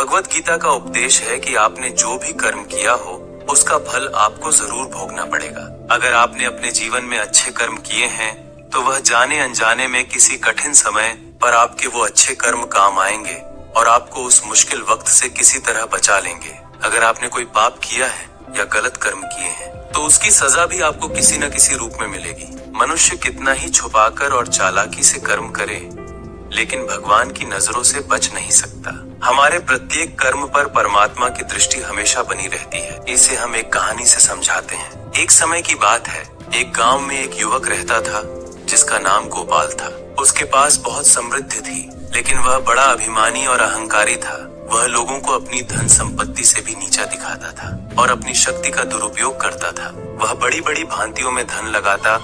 भगवत गीता का उपदेश है कि आपने जो भी कर्म किया हो उसका फल आपको जरूर भोगना पड़ेगा। अगर आपने अपने जीवन में अच्छे कर्म किए हैं तो वह जाने अनजाने में किसी कठिन समय पर आपके वो अच्छे कर्म काम आएंगे और आपको उस मुश्किल वक्त से किसी तरह बचा लेंगे। अगर आपने कोई पाप किया है या गलत कर्म किए हैं तो उसकी सजा भी आपको किसी न किसी रूप में मिलेगी। मनुष्य कितना ही छुपाकर और चालाकी से कर्म करे लेकिन भगवान की नजरों से बच नहीं सकता। हमारे प्रत्येक कर्म पर परमात्मा की दृष्टि हमेशा बनी रहती है। इसे हम एक कहानी से समझाते हैं। एक समय की बात है, एक गांव में एक युवक रहता था जिसका नाम गोपाल था। उसके पास बहुत समृद्धि थी लेकिन वह बड़ा अभिमानी और अहंकारी था। वह लोगों को अपनी धन संपत्ति से भी नीचा दिखाता था और अपनी शक्ति का दुरुपयोग करता था। वह बड़ी बड़ी भांतियों में धन लगाता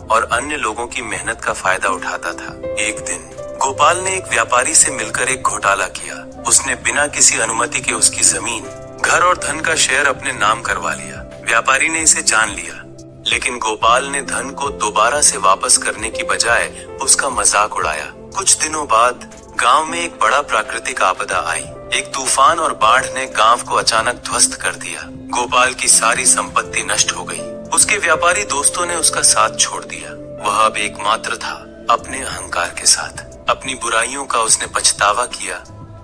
और अन्य लोगों की मेहनत का फायदा उठाता था। एक दिन गोपाल ने एक व्यापारी से मिलकर एक घोटाला किया। उसने बिना किसी अनुमति के उसकी जमीन, घर और धन का शेयर अपने नाम करवा लिया। व्यापारी ने इसे जान लिया लेकिन गोपाल ने धन को दोबारा से वापस करने की बजाय उसका मजाक उड़ाया। कुछ दिनों बाद गांव में एक बड़ा प्राकृतिक आपदा आई। एक तूफान और बाढ़ ने गांव को अचानक ध्वस्त कर दिया। गोपाल की सारी संपत्ति नष्ट हो गई। उसके व्यापारी दोस्तों ने उसका साथ छोड़ दिया। वह अब एकमात्र था अपने अहंकार के साथ। अपनी बुराइयों का उसने पछतावा किया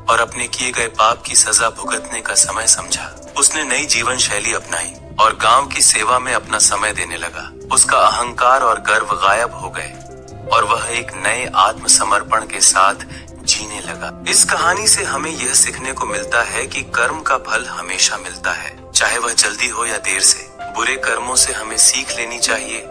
और अपने किए गए पाप की सजा भुगतने का समय समझा। उसने नई जीवन शैली अपनाई और गांव की सेवा में अपना समय देने लगा। उसका अहंकार और गर्व गायब हो गए और वह एक नए आत्मसमर्पण के साथ जीने लगा। इस कहानी से हमें यह सीखने को मिलता है कि कर्म का फल हमेशा मिलता है, चाहे वह जल्दी हो या देर से। बुरे कर्मों से हमें सीख लेनी चाहिए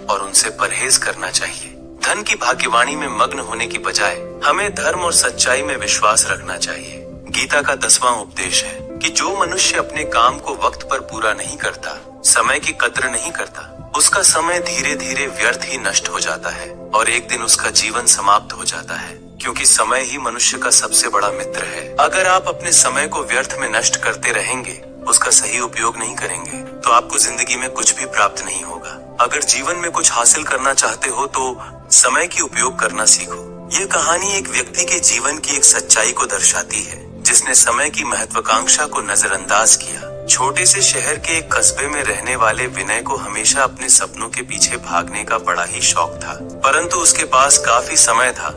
और उनसे परहेज करना चाहिए। धन की भाग्यवाणी में मग्न होने की बजाय हमें धर्म और सच्चाई में विश्वास रखना चाहिए। गीता का 10वां उपदेश है कि जो मनुष्य अपने काम को वक्त पर पूरा नहीं करता, समय की कद्र नहीं करता, उसका समय धीरे धीरे व्यर्थ ही नष्ट हो जाता है और एक दिन उसका जीवन समाप्त हो जाता है, क्योंकि समय ही मनुष्य का सबसे बड़ा मित्र है। अगर आप अपने समय को व्यर्थ में नष्ट करते रहेंगे, उसका सही उपयोग नहीं करेंगे, तो आपको जिंदगी में कुछ भी प्राप्त नहीं होगा। अगर जीवन में कुछ हासिल करना चाहते हो तो समय की उपयोग करना सीखो। यह कहानी एक व्यक्ति के जीवन की एक सच्चाई को दर्शाती है जिसने समय की महत्वाकांक्षा को नजरअंदाज किया। छोटे से शहर के एक कस्बे में रहने वाले विनय को हमेशा अपने सपनों के पीछे भागने का बड़ा ही शौक था, परंतु उसके पास काफी समय था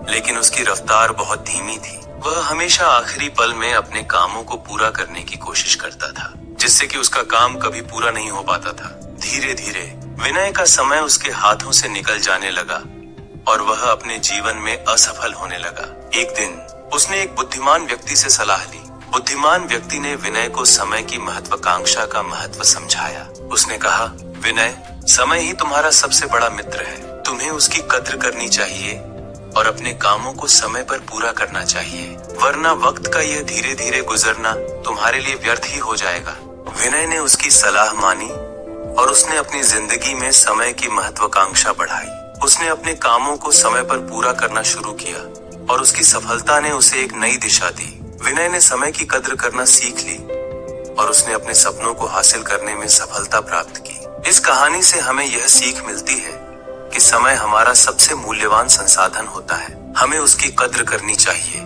लेकिन उसकी रफ्तार बहुत धीमी थी। वह हमेशा आखिरी पल में अपने कामों को पूरा करने की कोशिश करता था, जिससे कि उसका काम कभी पूरा नहीं हो पाता था। धीरे धीरे विनय का समय उसके हाथों से निकल जाने लगा और वह अपने जीवन में असफल होने लगा। एक दिन उसने एक बुद्धिमान व्यक्ति से सलाह ली। बुद्धिमान व्यक्ति ने विनय को समय की महत्वाकांक्षा का महत्व समझाया। उसने कहा, विनय, समय ही तुम्हारा सबसे बड़ा मित्र है। तुम्हें उसकी कद्र करनी चाहिए और अपने कामों को समय पर पूरा करना चाहिए, वरना वक्त का यह धीरे धीरे गुजरना तुम्हारे लिए व्यर्थ ही हो जाएगा। विनय ने उसकी सलाह मानी और उसने अपनी जिंदगी में समय की महत्वाकांक्षा बढ़ाई। उसने अपने कामों को समय पर पूरा करना शुरू किया और उसकी सफलता ने उसे एक नई दिशा दी। विनय ने समय की कद्र करना सीख ली और उसने अपने सपनों को हासिल करने में सफलता प्राप्त की। इस कहानी से हमें यह सीख मिलती है कि समय हमारा सबसे मूल्यवान संसाधन होता है। हमें उसकी कद्र करनी चाहिए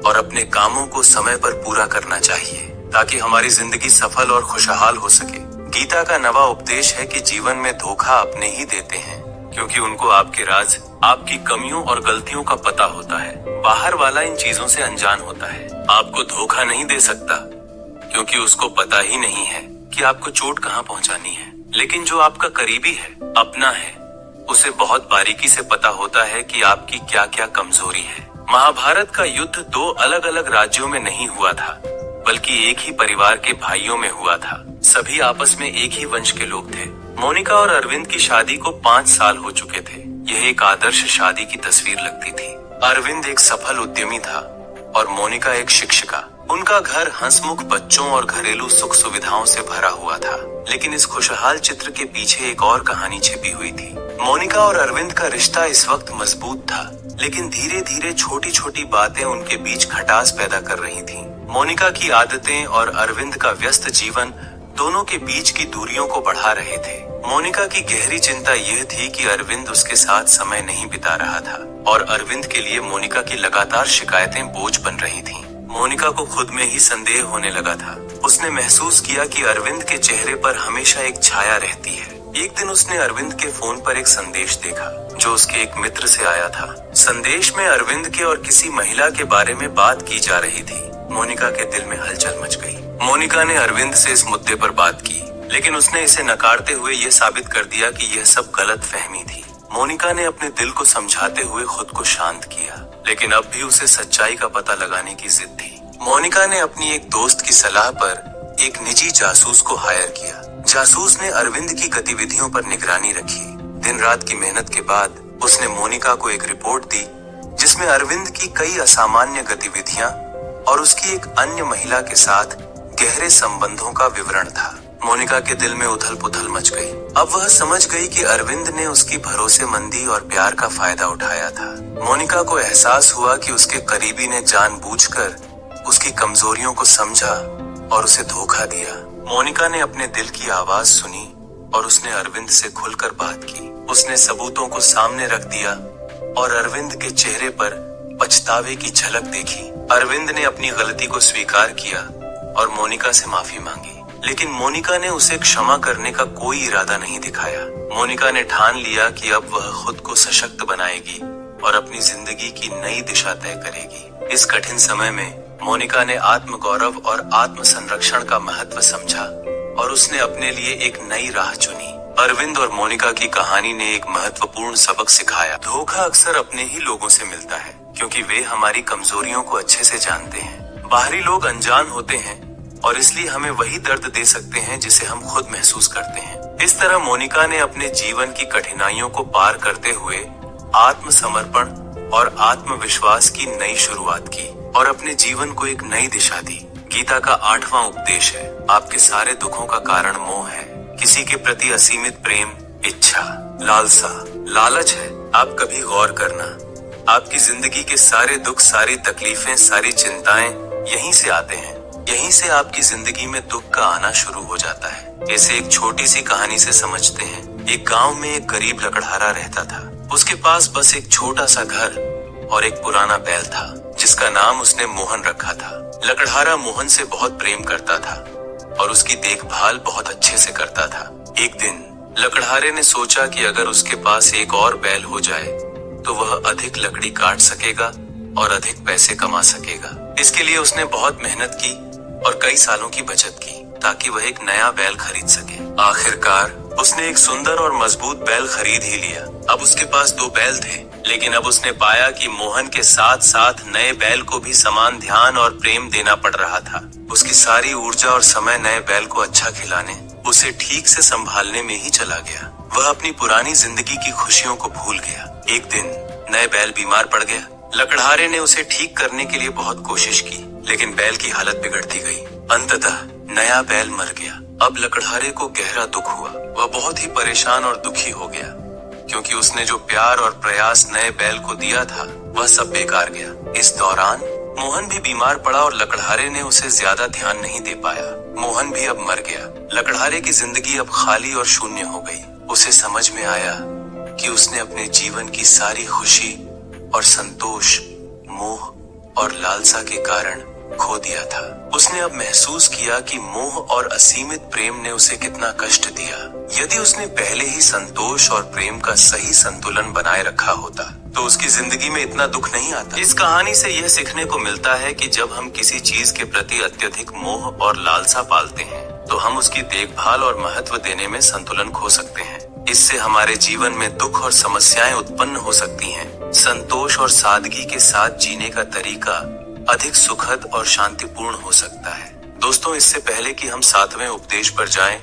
और अपने कामों को समय पर पूरा करना चाहिए ताकि हमारी जिंदगी सफल और खुशहाल हो सके। गीता का 9वां उपदेश है कि जीवन में धोखा अपने ही देते हैं, क्योंकि उनको आपके राज, आपकी कमियों और गलतियों का पता होता है। बाहर वाला इन चीजों से अनजान होता है। आपको धोखा नहीं दे सकता क्योंकि उसको पता ही नहीं है कि आपको चोट कहाँ पहुँचानी है। लेकिन जो आपका करीबी है, अपना है, उसे बहुत बारीकी से पता होता है कि आपकी क्या क्या कमजोरी है। महाभारत का युद्ध 2 अलग अलग राज्यों में नहीं हुआ था, बल्कि एक ही परिवार के भाइयों में हुआ था। सभी आपस में एक ही वंश के लोग थे। मोनिका और अरविंद की शादी को 5 साल हो चुके थे। यह एक आदर्श शादी की तस्वीर लगती थी। अरविंद एक सफल उद्यमी था और मोनिका एक शिक्षिका। उनका घर हंसमुख बच्चों और घरेलू सुख सुविधाओं से भरा हुआ था। लेकिन इस खुशहाल चित्र के पीछे एक और कहानी छिपी हुई थी। मोनिका और अरविंद का रिश्ता इस वक्त मजबूत था, लेकिन धीरे धीरे छोटी छोटी बातें उनके बीच खटास पैदा कर रही थीं। मोनिका की आदतें और अरविंद का व्यस्त जीवन दोनों के बीच की दूरियों को बढ़ा रहे थे। मोनिका की गहरी चिंता यह थी कि अरविंद उसके साथ समय नहीं बिता रहा था और अरविंद के लिए मोनिका की लगातार शिकायतें बोझ बन रही थीं। मोनिका को खुद में ही संदेह होने लगा था। उसने महसूस किया कि अरविंद के चेहरे पर हमेशा एक छाया रहती है। एक दिन उसने अरविंद के फोन पर एक संदेश देखा जो उसके एक मित्र से आया था। संदेश में अरविंद के और किसी महिला के बारे में बात की जा रही थी। मोनिका के दिल में हलचल मच गई। मोनिका ने अरविंद से इस मुद्दे पर बात की, लेकिन उसने इसे नकारते हुए यह साबित कर दिया कि यह सब गलत फहमी थी। मोनिका ने अपने दिल को समझाते हुए खुद को शांत किया, लेकिन अब भी उसे सच्चाई का पता लगाने की जिद थी। मोनिका ने अपनी एक दोस्त की सलाह पर एक निजी जासूस को हायर किया। जासूस ने अरविंद की गतिविधियों पर निगरानी रखी। दिन रात की मेहनत के बाद उसने मोनिका को एक रिपोर्ट दी जिसमें अरविंद की कई असामान्य गतिविधियां और उसकी एक अन्य महिला के साथ गहरे संबंधों का विवरण था। मोनिका के दिल में उथल पुथल मच गई। अब वह समझ गई कि अरविंद ने उसकी भरोसेमंदी और प्यार का फायदा उठाया था। मोनिका को एहसास हुआ कि उसके करीबी ने जानबूझकर उसकी कमजोरियों को समझा और उसे धोखा दिया। मोनिका ने अपने दिल की आवाज सुनी और उसने अरविंद से खुलकर बात की। उसने सबूतों को सामने रख दिया और अरविंद के चेहरे पर पछतावे की झलक देखी। अरविंद ने अपनी गलती को स्वीकार किया और मोनिका से माफी मांगी, लेकिन मोनिका ने उसे क्षमा करने का कोई इरादा नहीं दिखाया। मोनिका ने ठान लिया कि अब वह खुद को सशक्त बनाएगी और अपनी जिंदगी की नई दिशा तय करेगी। इस कठिन समय में मोनिका ने आत्मगौरव और आत्म संरक्षण का महत्व समझा और उसने अपने लिए एक नई राह चुनी। अरविंद और मोनिका की कहानी ने एक महत्वपूर्ण सबक सिखाया। धोखा अक्सर अपने ही लोगों से मिलता है, क्योंकि वे हमारी कमजोरियों को अच्छे से जानते हैं। बाहरी लोग अनजान होते हैं और इसलिए हमें वही दर्द दे सकते हैं जिसे हम खुद महसूस करते हैं। इस तरह मोनिका ने अपने जीवन की कठिनाइयों को पार करते हुए आत्मसमर्पण और आत्मविश्वास की नई शुरुआत की और अपने जीवन को एक नई दिशा दी। गीता का 8वां उपदेश है, आपके सारे दुखों का कारण मोह है। किसी के प्रति असीमित प्रेम, इच्छा, लालसा, लालच है। आप कभी गौर करना, आपकी जिंदगी के सारे दुख, सारी तकलीफें, सारी चिंताएं यहीं से आते हैं। यहीं से आपकी जिंदगी में दुख का आना शुरू हो जाता है। इसे एक छोटी सी कहानी से समझते हैं। एक गांव में एक गरीब लकड़हारा रहता था। उसके पास बस एक छोटा सा घर और एक पुराना बैल था जिसका नाम उसने मोहन रखा था। लकड़हारा मोहन से बहुत प्रेम करता था और उसकी देखभाल बहुत अच्छे से करता था। एक दिन लकड़हारे ने सोचा कि अगर उसके पास एक और बैल हो जाए तो वह अधिक लकड़ी काट सकेगा और अधिक पैसे कमा सकेगा। इसके लिए उसने बहुत मेहनत की और कई सालों की बचत की ताकि वह एक नया बैल खरीद सके। आखिरकार उसने एक सुंदर और मजबूत बैल खरीद ही लिया। अब उसके पास 2 बैल थे, लेकिन अब उसने पाया कि मोहन के साथ साथ नए बैल को भी समान ध्यान और प्रेम देना पड़ रहा था। उसकी सारी ऊर्जा और समय नए बैल को अच्छा खिलाने, उसे ठीक से संभालने में ही चला गया। वह अपनी पुरानी जिंदगी की खुशियों को भूल गया। एक दिन नए बैल बीमार पड़ गया। लकड़हारे ने उसे ठीक करने के लिए बहुत कोशिश की, लेकिन बैल की हालत बिगड़ती गई। अंततः नया बैल मर गया। अब लकड़हारे को गहरा दुख हुआ। वह बहुत ही परेशान और दुखी हो गया, क्योंकि उसने जो प्यार और प्रयास नए बैल को दिया था वह सब बेकार गया। इस दौरान मोहन भी बीमार पड़ा और लकड़हारे ने उसे ज्यादा ध्यान नहीं दे पाया। मोहन भी अब मर गया। लकड़हारे की जिंदगी अब खाली और शून्य हो गई। उसे समझ में आया कि उसने अपने जीवन की सारी खुशी और संतोष मोह और लालसा के कारण खो दिया था। उसने अब महसूस किया कि मोह और असीमित प्रेम ने उसे कितना कष्ट दिया। यदि उसने पहले ही संतोष और प्रेम का सही संतुलन बनाए रखा होता तो उसकी जिंदगी में इतना दुख नहीं आता। इस कहानी से यह सीखने को मिलता है कि जब हम किसी चीज के प्रति अत्यधिक मोह और लालसा पालते हैं तो हम उसकी देखभाल और महत्व देने में संतुलन खो सकते हैं। इससे हमारे जीवन में दुख और समस्याएं उत्पन्न हो सकती हैं। संतोष और सादगी के साथ जीने का तरीका अधिक सुखद और शांतिपूर्ण हो सकता है। दोस्तों, इससे पहले कि हम 7वें उपदेश पर जाएं,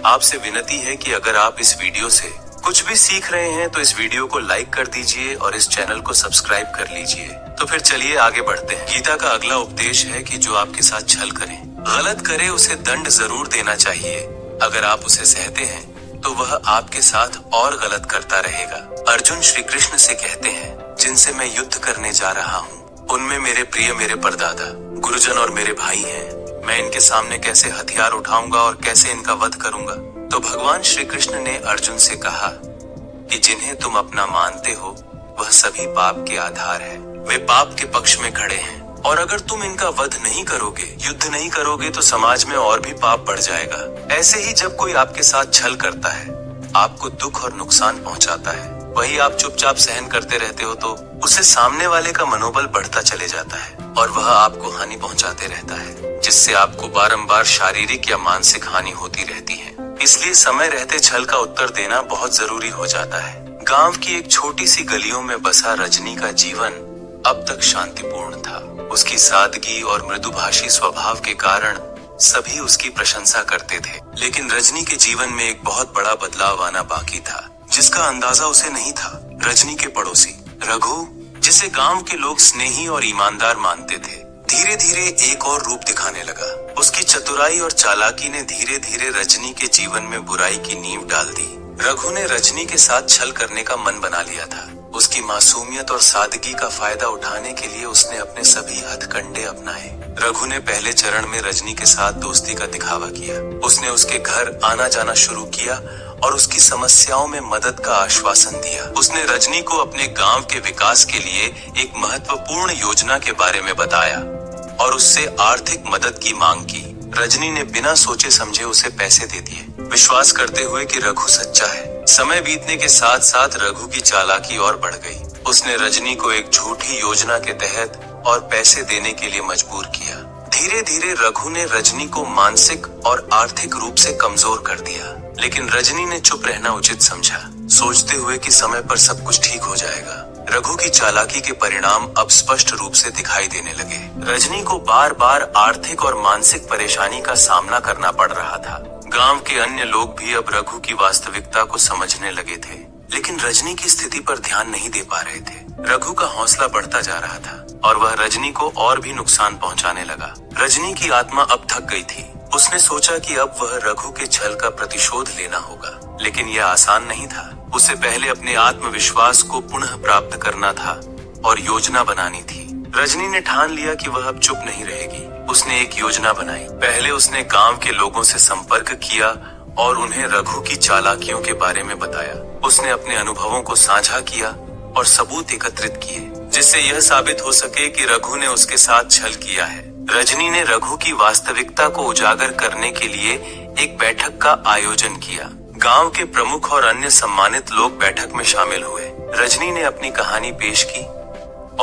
आपसे विनती है कि अगर आप इस वीडियो से कुछ भी सीख रहे हैं तो इस वीडियो को लाइक कर दीजिए और इस चैनल को सब्सक्राइब कर लीजिए। तो फिर चलिए आगे बढ़ते हैं। गीता का अगला उपदेश है कि जो आपके साथ छल करे, गलत करे, उसे दंड जरूर देना चाहिए। अगर आप उसे सहते हैं तो वह आपके साथ और गलत करता रहेगा। अर्जुन श्री कृष्ण से कहते हैं, जिनसे मैं युद्ध करने जा रहा हूँ उनमें मेरे प्रिय, मेरे परदादा, गुरुजन और मेरे भाई हैं। मैं इनके सामने कैसे हथियार उठाऊंगा और कैसे इनका वध करूंगा? तो भगवान श्री कृष्ण ने अर्जुन से कहा कि जिन्हें तुम अपना मानते हो वह सभी पाप के आधार है। वे पाप के पक्ष में खड़े हैं। और अगर तुम इनका वध नहीं करोगे, युद्ध नहीं करोगे, तो समाज में और भी पाप बढ़ जाएगा। ऐसे ही जब कोई आपके साथ छल करता है, आपको दुख और नुकसान पहुंचाता है, वही आप चुपचाप सहन करते रहते हो, तो उससे सामने वाले का मनोबल बढ़ता चले जाता है और वह आपको हानि पहुंचाते रहता है, जिससे आपको बारंबार शारीरिक या मानसिक हानि होती रहती है। इसलिए समय रहते छल का उत्तर देना बहुत जरूरी हो जाता है। गांव की एक छोटी सी गलियों में बसा रजनी का जीवन अब तक शांतिपूर्ण था। उसकी सादगी और मृदुभाषी स्वभाव के कारण सभी उसकी प्रशंसा करते थे, लेकिन रजनी के जीवन में एक बहुत बड़ा बदलाव आना बाकी था, जिसका अंदाजा उसे नहीं था। रजनी के पड़ोसी रघु, जिसे गांव के लोग स्नेही और ईमानदार मानते थे, धीरे धीरे एक और रूप दिखाने लगा। उसकी चतुराई और चालाकी ने धीरे धीरे रजनी के जीवन में बुराई की नींव डाल दी। रघु ने रजनी के साथ छल करने का मन बना लिया था। उसकी मासूमियत और सादगी का फायदा उठाने के लिए उसने अपने सभी हथकंडे अपनाए। रघु ने पहले चरण में रजनी के साथ दोस्ती का दिखावा किया। उसने उसके घर आना जाना शुरू किया और उसकी समस्याओं में मदद का आश्वासन दिया। उसने रजनी को अपने गांव के विकास के लिए एक महत्वपूर्ण योजना के बारे में बताया और उससे आर्थिक मदद की मांग की। रजनी ने बिना सोचे समझे उसे पैसे दे दिए, विश्वास करते हुए कि रघु सच्चा है। समय बीतने के साथ साथ रघु की चालाकी और बढ़ गई। उसने रजनी को एक झूठी योजना के तहत और पैसे देने के लिए मजबूर किया। धीरे धीरे रघु ने रजनी को मानसिक और आर्थिक रूप से कमजोर कर दिया, लेकिन रजनी ने चुप रहना उचित समझा, सोचते हुए कि समय पर सब कुछ ठीक हो जाएगा। रघु की चालाकी के परिणाम अब स्पष्ट रूप से दिखाई देने लगे। रजनी को बार बार आर्थिक और मानसिक परेशानी का सामना करना पड़ रहा था। गांव के अन्य लोग भी अब रघु की वास्तविकता को समझने लगे थे, लेकिन रजनी की स्थिति पर ध्यान नहीं दे पा रहे थे। रघु का हौसला बढ़ता जा रहा था और वह रजनी को और भी नुकसान पहुंचाने लगा। रजनी की आत्मा अब थक गई थी। उसने सोचा कि अब वह रघु के छल का प्रतिशोध लेना होगा, लेकिन यह आसान नहीं था। उसे पहले अपने आत्मविश्वास को पुनः प्राप्त करना था और योजना बनानी थी। रजनी ने ठान लिया कि वह अब चुप नहीं रहेगी। उसने एक योजना बनाई। पहले उसने गांव के लोगों से संपर्क किया और उन्हें रघु की चालाकियों के बारे में बताया। उसने अपने अनुभवों को साझा किया और सबूत एकत्रित किए, जिससे यह साबित हो सके कि रघु ने उसके साथ छल किया है। रजनी ने रघु की वास्तविकता को उजागर करने के लिए एक बैठक का आयोजन किया। गांव के प्रमुख और अन्य सम्मानित लोग बैठक में शामिल हुए। रजनी ने अपनी कहानी पेश की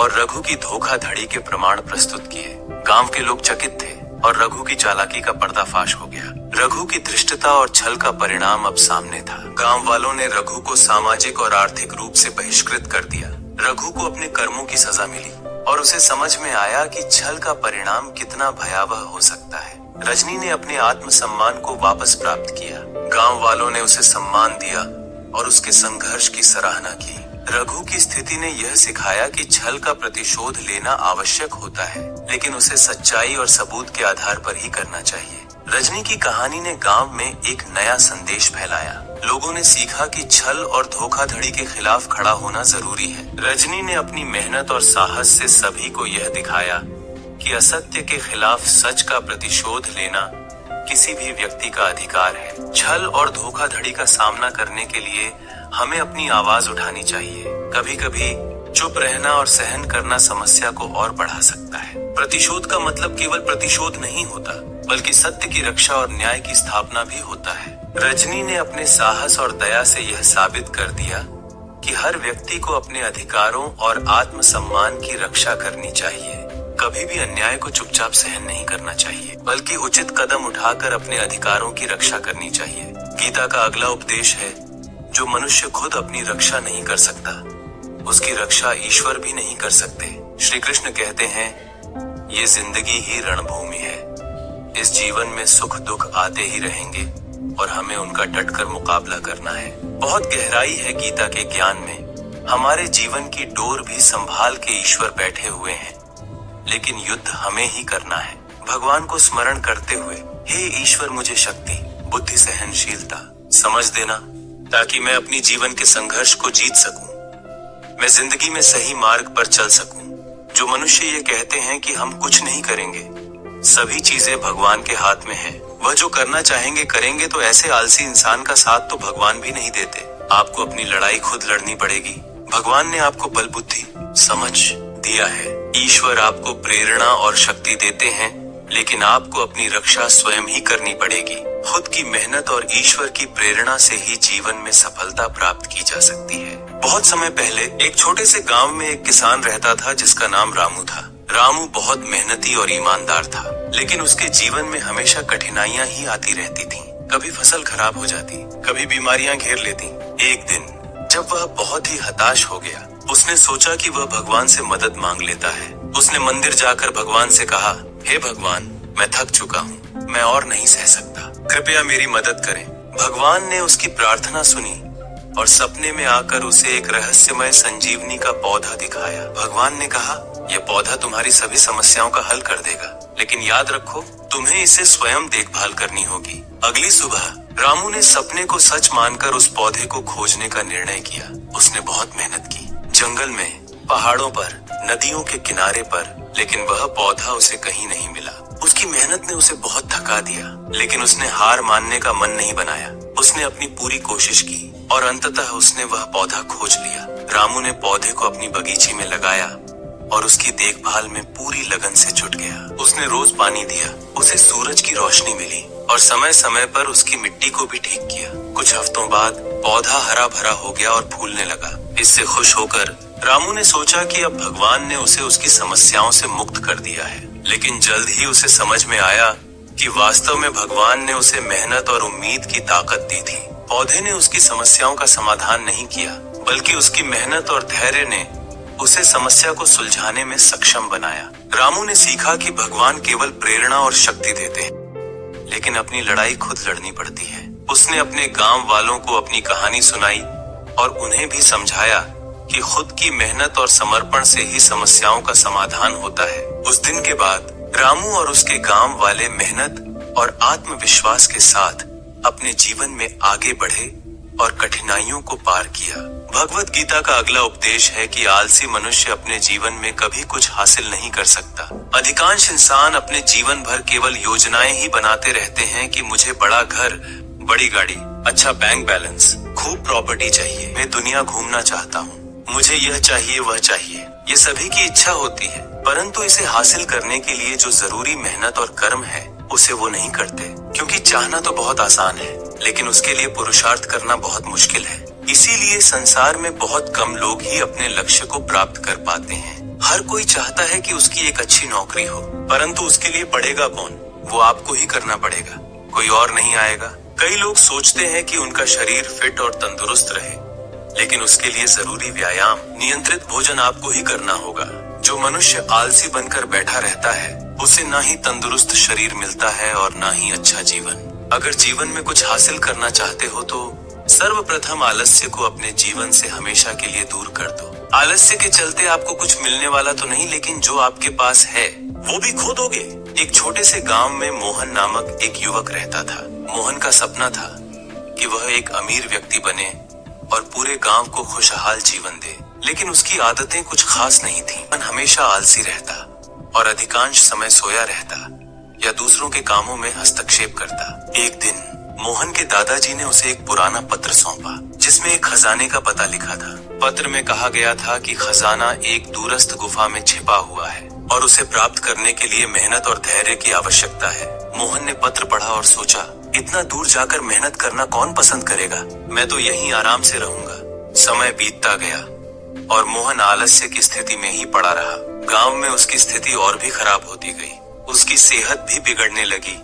और रघु की धोखाधड़ी के प्रमाण प्रस्तुत किए। गांव के लोग चकित थे और रघु की चालाकी का पर्दाफाश हो गया। रघु की धृष्टता और छल का परिणाम अब सामने था। गांव वालों ने रघु को सामाजिक और आर्थिक रूप से बहिष्कृत कर दिया। रघु को अपने कर्मों की सजा मिली और उसे समझ में आया कि छल का परिणाम कितना भयावह हो सकता है। रजनी ने अपने आत्मसम्मान को वापस प्राप्त किया। गांव वालों ने उसे सम्मान दिया और उसके संघर्ष की सराहना की। रघु की स्थिति ने यह सिखाया कि छल का प्रतिशोध लेना आवश्यक होता है, लेकिन उसे सच्चाई और सबूत के आधार पर ही करना चाहिए। रजनी की कहानी ने गांव में एक नया संदेश फैलाया। लोगों ने सीखा कि छल और धोखाधड़ी के खिलाफ खड़ा होना जरूरी है। रजनी ने अपनी मेहनत और साहस से सभी को यह दिखाया कि असत्य के खिलाफ सच का प्रतिशोध लेना किसी भी व्यक्ति का अधिकार है। छल और धोखाधड़ी का सामना करने के लिए हमें अपनी आवाज उठानी चाहिए। कभी कभी चुप रहना और सहन करना समस्या को और बढ़ा सकता है। प्रतिशोध का मतलब केवल प्रतिशोध नहीं होता, बल्कि सत्य की रक्षा और न्याय की स्थापना भी होता है। रजनी ने अपने साहस और दया से यह साबित कर दिया कि हर व्यक्ति को अपने अधिकारों और आत्मसम्मान की रक्षा करनी चाहिए। कभी भी अन्याय को चुपचाप सहन नहीं करना चाहिए, बल्कि उचित कदम उठाकर अपने अधिकारों की रक्षा करनी चाहिए। गीता का अगला उपदेश है, जो मनुष्य खुद अपनी रक्षा नहीं कर सकता, उसकी रक्षा ईश्वर भी नहीं कर सकते। श्री कृष्ण कहते हैं, ये जिंदगी ही रणभूमि है। इस जीवन में सुख दुख आते ही रहेंगे और हमें उनका डटकर मुकाबला करना है। बहुत गहराई है गीता के ज्ञान में। हमारे जीवन की डोर भी संभाल के ईश्वर बैठे हुए हैं, लेकिन युद्ध हमें ही करना है। भगवान को स्मरण करते हुए, हे ईश्वर मुझे शक्ति, बुद्धि, सहनशीलता, समझ देना, ताकि मैं अपनी जीवन के संघर्ष को जीत सकूं। मैं जिंदगी में सही मार्ग पर चल सकूं। जो मनुष्य ये कहते हैं कि हम कुछ नहीं करेंगे, सभी चीजें भगवान के हाथ में है। वह जो करना चाहेंगे करेंगे, तो ऐसे आलसी इंसान का साथ तो भगवान भी नहीं देते। आपको अपनी लड़ाई खुद लड़नी पड़ेगी। भगवान ने आपको बल, बुद्धि, समझ दिया है। ईश्वर आपको प्रेरणा और शक्ति देते हैं, लेकिन आपको अपनी रक्षा स्वयं ही करनी पड़ेगी। खुद की मेहनत और ईश्वर की प्रेरणा से ही जीवन में सफलता प्राप्त की जा सकती है। बहुत समय पहले एक छोटे से गांव में एक किसान रहता था जिसका नाम रामू था। रामू बहुत मेहनती और ईमानदार था, लेकिन उसके जीवन में हमेशा कठिनाइयां ही आती रहती थीं। कभी फसल खराब हो जाती, कभी बीमारियां घेर लेती। एक दिन जब वह बहुत ही हताश हो गया, उसने सोचा कि वह भगवान से मदद मांग लेता है। उसने मंदिर जाकर भगवान से कहा, हे भगवान, मैं थक चुका हूँ, मैं और नहीं सह सकता, कृपया मेरी मदद करें। भगवान ने उसकी प्रार्थना सुनी और सपने में आकर उसे एक रहस्यमय संजीवनी का पौधा दिखाया। भगवान ने कहा, यह पौधा तुम्हारी सभी समस्याओं का हल कर देगा, लेकिन याद रखो, तुम्हें इसे स्वयं देखभाल करनी होगी। अगली सुबह रामू ने सपने को सच मानकर उस पौधे को खोजने का निर्णय किया। उसने बहुत मेहनत की, जंगल में, पहाड़ों पर, नदियों के किनारे पर, लेकिन वह पौधा उसे कहीं नहीं मिला। उसकी मेहनत ने उसे बहुत थका दिया, लेकिन उसने हार मानने का मन नहीं बनाया। उसने अपनी पूरी कोशिश की और अंततः उसने वह पौधा खोज लिया। रामू ने पौधे को अपनी बगीचे में लगाया और उसकी देखभाल में पूरी लगन से जुट गया। उसने रोज पानी दिया, उसे सूरज की रोशनी मिली और समय समय पर उसकी मिट्टी को भी ठीक किया। कुछ हफ्तों बाद पौधा हरा भरा हो गया और फूलने लगा। इससे खुश होकर रामू ने सोचा कि अब भगवान ने उसे उसकी समस्याओं से मुक्त कर दिया है। लेकिन जल्द ही उसे समझ में आया कि वास्तव में भगवान ने उसे मेहनत और उम्मीद की ताकत दी थी। पौधे ने उसकी समस्याओं का समाधान नहीं किया, बल्कि उसकी मेहनत और धैर्य ने उसे समस्या को सुलझाने में सक्षम बनाया। रामू ने सीखा कि भगवान केवल प्रेरणा और शक्ति देते हैं, लेकिन अपनी लड़ाई खुद लड़नी पड़ती है। उसने अपने गांव वालों को अपनी कहानी सुनाई और उन्हें भी समझाया कि खुद की मेहनत और समर्पण से ही समस्याओं का समाधान होता है। उस दिन के बाद रामू और उसके गांव वाले मेहनत और आत्मविश्वास के साथ अपने जीवन में आगे बढ़े और कठिनाइयों को पार किया। भगवत गीता का अगला उपदेश है कि आलसी मनुष्य अपने जीवन में कभी कुछ हासिल नहीं कर सकता। अधिकांश इंसान अपने जीवन भर केवल योजनाएं ही बनाते रहते हैं कि मुझे बड़ा घर, बड़ी गाड़ी, अच्छा बैंक बैलेंस, खूब प्रॉपर्टी चाहिए, मैं दुनिया घूमना चाहता हूँ, मुझे यह चाहिए, वह चाहिए। ये सभी की इच्छा होती है, परंतु इसे हासिल करने के लिए जो जरूरी मेहनत और कर्म है, उसे वो नहीं करते। क्योंकि चाहना तो बहुत आसान है, लेकिन उसके लिए पुरुषार्थ करना बहुत मुश्किल है। इसीलिए संसार में बहुत कम लोग ही अपने लक्ष्य को प्राप्त कर पाते हैं। हर कोई चाहता है कि उसकी एक अच्छी नौकरी हो, परंतु उसके लिए पड़ेगा कौन? वो आपको ही करना पड़ेगा, कोई और नहीं आएगा। कई लोग सोचते हैं कि उनका शरीर फिट और तंदुरुस्त रहे, लेकिन उसके लिए जरूरी व्यायाम, नियंत्रित भोजन आपको ही करना होगा। जो मनुष्य आलसी बनकर बैठा रहता है, उसे ना ही तंदुरुस्त शरीर मिलता है और ना ही अच्छा जीवन। अगर जीवन में कुछ हासिल करना चाहते हो तो सर्वप्रथम आलस्य को अपने जीवन से हमेशा के लिए दूर कर दो। आलस्य के चलते आपको कुछ मिलने वाला तो नहीं, लेकिन जो आपके पास है वो भी खो दोगे। एक छोटे से गांव में मोहन नामक एक युवक रहता था। मोहन का सपना था कि वह एक अमीर व्यक्ति बने और पूरे गांव को खुशहाल जीवन दे, लेकिन उसकी आदतें कुछ खास नहीं थीं। मोहन हमेशा आलसी रहता और अधिकांश समय सोया रहता या दूसरों के कामों में हस्तक्षेप करता। एक दिन मोहन के दादाजी ने उसे एक पुराना पत्र सौंपा, जिसमें एक खजाने का पता लिखा था। पत्र में कहा गया था कि खजाना एक दूरस्थ गुफा में छिपा हुआ है और उसे प्राप्त करने के लिए मेहनत और धैर्य की आवश्यकता है। मोहन ने पत्र पढ़ा और सोचा, इतना दूर जाकर मेहनत करना कौन पसंद करेगा? मैं तो यहीं आराम से रहूंगा। समय बीतता गया और मोहन आलस्य की स्थिति में ही पड़ा रहा। गांव में उसकी स्थिति और भी खराब होती गई। उसकी सेहत भी बिगड़ने लगी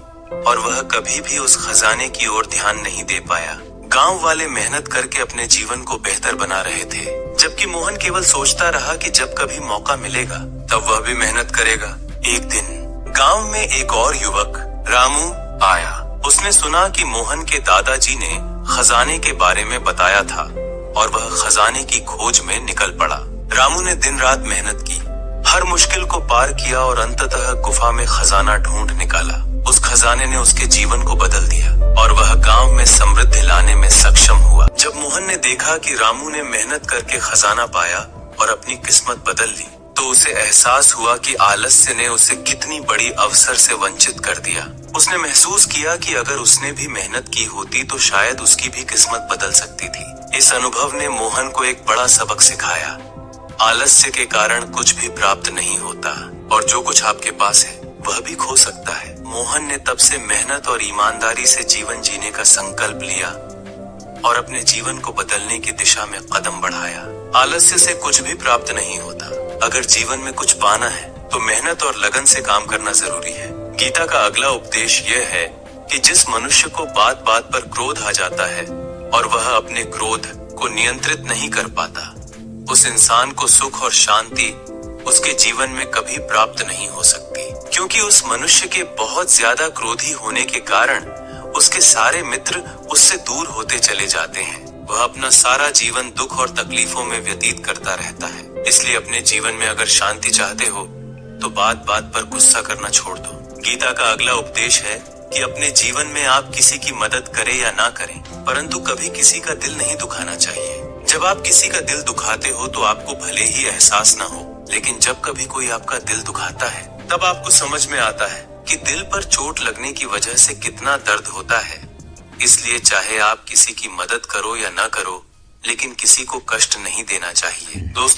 और वह कभी भी उस खजाने की ओर ध्यान नहीं दे पाया। गांव वाले मेहनत करके अपने जीवन को बेहतर बना रहे थे, जबकि मोहन केवल सोचता रहा कि जब कभी मौका मिलेगा तब वह भी मेहनत करेगा। एक दिन गांव में एक और युवक रामू आया। उसने सुना कि मोहन के दादाजी ने खजाने के बारे में बताया था और वह खजाने की खोज में निकल पड़ा। रामू ने दिन रात मेहनत की, हर मुश्किल को पार किया और अंततः गुफा में खजाना ढूंढ निकाला। उस खजाने ने उसके जीवन को बदल दिया और वह गांव में समृद्धि लाने में सक्षम हुआ। जब मोहन ने देखा कि रामू ने मेहनत करके खजाना पाया और अपनी किस्मत बदल ली, तो उसे एहसास हुआ कि आलस्य ने उसे कितनी बड़ी अवसर से वंचित कर दिया। उसने महसूस किया कि अगर उसने भी मेहनत की होती तो शायद उसकी भी किस्मत बदल सकती थी। इस अनुभव ने मोहन को एक बड़ा सबक सिखाया आलस्य के कारण कुछ भी प्राप्त नहीं होता और जो कुछ आपके पास है वह भी खो सकता है। मोहन ने तब से मेहनत और ईमानदारी से जीवन जीने का संकल्प लिया और अपने जीवन को बदलने की दिशा में कदम बढ़ाया। आलस्य से कुछ भी प्राप्त नहीं होता। अगर जीवन में कुछ पाना है तो मेहनत और लगन से काम करना जरूरी है। गीता का अगला उपदेश यह है कि जिस मनुष्य को बात बात पर क्रोध आ जाता है और वह अपने क्रोध को नियंत्रित नहीं कर पाता, उस इंसान को सुख और शांति उसके जीवन में कभी प्राप्त नहीं हो सकती, क्योंकि उस मनुष्य के बहुत ज्यादा क्रोधी होने के कारण उसके सारे मित्र उससे दूर होते चले जाते हैं। वह अपना सारा जीवन दुख और तकलीफों में व्यतीत करता रहता है। इसलिए अपने जीवन में अगर शांति चाहते हो तो बात बात पर गुस्सा करना छोड़ दो। गीता का अगला उपदेश है कि अपने जीवन में आप किसी की मदद करें या ना करें, परंतु कभी किसी का दिल नहीं दुखाना चाहिए। जब आप किसी का दिल दुखाते हो तो आपको भले ही एहसास ना हो, लेकिन जब कभी कोई आपका दिल दुखाता है तब आपको समझ में आता है कि दिल पर चोट लगने की वजह से कितना दर्द होता है। इसलिए चाहे आप किसी की मदद करो या ना करो, लेकिन किसी को कष्ट नहीं देना चाहिए। दोस्तों,